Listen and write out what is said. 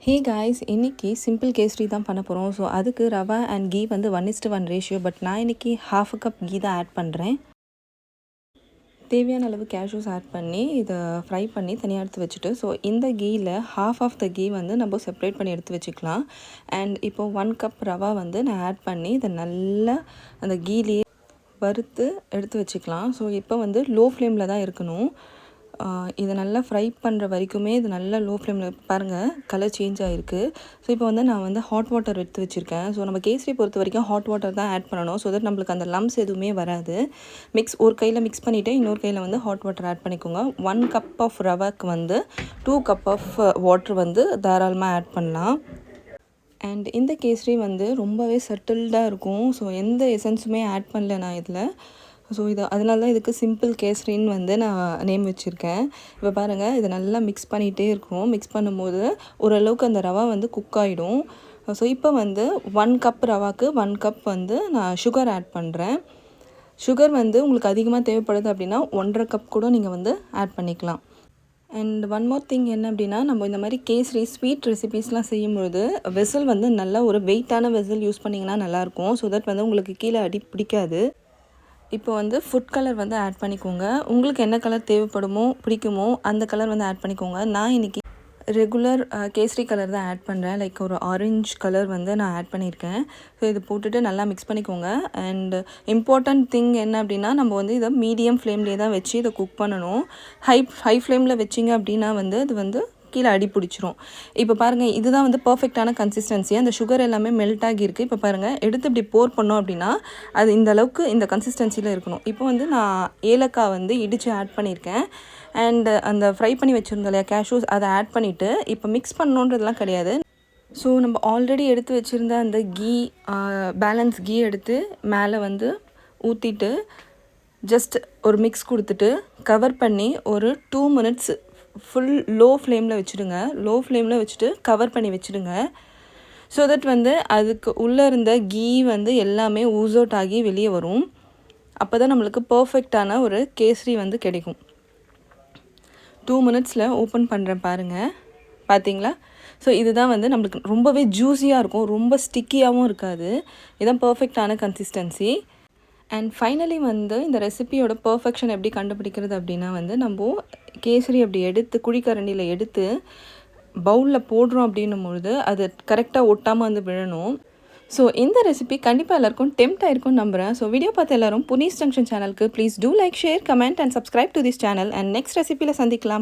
Hey guys, இன்றைக்கி simple kesari தான் பண்ண போகிறோம். ஸோ அதுக்கு ரவா அண்ட் கீ வந்து 1:1 ரேஷியோ. பட் நான் இன்றைக்கி ½ கப் கீ தான் ஆட் பண்ணுறேன். தேவையான அளவு கேஷ்யூஸ் ஆட் பண்ணி இதை ஃப்ரை பண்ணி தனியாக எடுத்து வச்சுட்டு, ஸோ இந்த கீயில் ½ ஆஃப் த கீ வந்து நம்ம செப்ரேட் பண்ணி எடுத்து வச்சுக்கலாம். அண்ட் இப்போது 1 கப் ரவா வந்து நான் ஆட் பண்ணி இதை நல்லா அந்த கீலேயே வறுத்து எடுத்து வச்சுக்கலாம். ஸோ இப்போ வந்து லோ ஃப்ளேமில் தான் இருக்கணும். இதை நல்லா ஃப்ரை பண்ணுற வரைக்குமே இது நல்லா லோ ஃப்ளேமில் பாருங்கள், கலர் சேஞ்ச் ஆகிருக்கு. ஸோ இப்போ வந்து நான் வந்து ஹாட் வாட்டர் எடுத்து வச்சுருக்கேன். ஸோ நம்ம கேசரி பொறுத்த வரைக்கும் ஹாட் வாட்டர் தான் ஆட் பண்ணணும். ஸோ தட் நம்மளுக்கு அந்த லம்ஸ் எதுவுமே வராது. ஒரு கையில் மிக்ஸ் பண்ணிவிட்டு இன்னொரு கையில் வந்து ஹாட் வாட்டர் ஆட் பண்ணிக்கோங்க. 1 கப் ஆஃப் ரவாக்கு வந்து 2 கப் ஆஃப் வாட்டர் வந்து தாராளமாக ஆட் பண்ணலாம். அண்ட் இந்த கேசரி வந்து ரொம்பவே சட்டில்டாக இருக்கும். ஸோ எந்த எசன்ஸுமே ஆட் பண்ணல நான் இதில். ஸோ அதனால தான் இதுக்கு சிம்பிள் கேசரின்னு வந்து நான் நேம் வச்சுருக்கேன். இப்போ பாருங்கள், இதை நல்லா மிக்ஸ் பண்ணிகிட்டே இருக்கணும். மிக்ஸ் பண்ணும்போது ஓரளவுக்கு அந்த ரவா வந்து குக் ஆகிடும். ஸோ இப்போ வந்து 1 கப் ரவாக்கு 1 கப் வந்து நான் சுகர் ஆட் பண்ணுறேன். சுகர் வந்து உங்களுக்கு அதிகமாக தேவைப்படுது அப்படின்னா 1.5 கப் கூட நீங்கள் வந்து ஆட் பண்ணிக்கலாம். அண்ட் ஒன் மோர் திங் என்ன அப்படின்னா, நம்ம இந்த மாதிரி கேசரி ஸ்வீட் ரெசிபீஸ்லாம் செய்யும்பொழுது வெசல் வந்து நல்லா ஒரு வெயிட்டான வெசல் யூஸ் பண்ணிங்கன்னா நல்லாயிருக்கும். ஸோ தட் வந்து உங்களுக்கு கீழே அடி பிடிக்காது. இப்போ வந்து ஃபுட் கலர் வந்து ஆட் பண்ணிக்கோங்க. உங்களுக்கு என்ன கலர் பிடிக்குமோ அந்த கலர் வந்து ஆட் பண்ணிக்கோங்க. நான் இன்றைக்கி ரெகுலர் கேசரி கலர் தான் ஆட் பண்ணுறேன். லைக் ஒரு ஆரஞ்ச் கலர் வந்து நான் ஆட் பண்ணியிருக்கேன். ஸோ இது போட்டுட்டு நல்லா மிக்ஸ் பண்ணிக்கோங்க. அண்ட் இம்பார்ட்டண்ட் திங் என்ன அப்படின்னா, நம்ம வந்து இதை மீடியம் ஃப்ளேம்லேயே தான் வச்சு இதை குக் பண்ணணும். ஹை ஃப்ளேமில் வச்சிங்க அப்படின்னா வந்து அது வந்து கீழே அடி பிடிச்சிரும். இப்போ பாருங்கள், இதுதான் வந்து பர்ஃபெக்டான கன்சிஸ்டன்சி. அந்த சுகர் எல்லாமே மெல்ட் ஆகியிருக்கு. இப்போ பாருங்கள், எடுத்து இப்படி போர் பண்ணோம் அப்படின்னா அது இந்த அளவுக்கு இந்த கன்சிஸ்டன்சியில் இருக்கணும். இப்போ வந்து நான் ஏலக்காய் வந்து இடித்து ஆட் பண்ணியிருக்கேன். அண்ட் அந்த ஃப்ரை பண்ணி வச்சுருந்தோம் இல்லையா கேஷ்யூஸ், அதை ஆட் பண்ணிவிட்டு இப்போ மிக்ஸ் பண்ணணுன்றதுலாம் கிடையாது. ஸோ நம்ம ஆல்ரெடி எடுத்து வச்சுருந்த அந்த கீ பேலன்ஸ் கீ எடுத்து மேலே வந்து ஊற்றிட்டு ஜஸ்ட் ஒரு மிக்ஸ் கொடுத்துட்டு கவர் பண்ணி ஒரு 2 மினிட்ஸ் ஃபுல் லோ ஃப்ளேமில் வச்சுடுங்க. லோ ஃப்ளேமில் வச்சுட்டு கவர் பண்ணி வச்சுடுங்க. ஸோ தட் வந்து அதுக்கு உள்ளே இருந்த கீ வந்து எல்லாமே ஊஸ் அவுட் ஆகி வெளியே வரும். அப்போ தான் நம்மளுக்கு பர்ஃபெக்டான ஒரு கேசரி வந்து கிடைக்கும். 2 மினிட்ஸில் ஓப்பன் பண்ணுறேன் பாருங்கள், பார்த்தீங்களா? ஸோ இதுதான் வந்து நம்மளுக்கு ரொம்பவே ஜூஸியாக இருக்கும், ரொம்ப ஸ்டிக்கியாகவும் இருக்காது. இதுதான் பர்ஃபெக்டான கன்சிஸ்டன்சி. அண்ட் ஃபைனலி வந்து இந்த ரெசிபியோட பர்ஃபெக்ஷன் எப்படி கண்டுபிடிக்கிறது அப்படின்னா வந்து, நம்ம கேசரி அப்படி எடுத்து குழிக்கரண்டியில் எடுத்து பவுலில் போடுறோம் அப்படின்னும்பொழுது அது கரெக்டாக ஒட்டாமல் வந்து விழணும். ஸோ இந்த ரெசிபி கண்டிப்பாக எல்லாருக்கும் டெம்ப்ட் ஆகிருக்கும்னு நம்புகிறேன். ஸோ வீடியோ பார்த்து எல்லாரும் புனீஸ் ஜங்ஷன் சேனலுக்கு please do like, share, comment and subscribe to this channel. And next ரெசிபியில் சந்திக்கலாம்.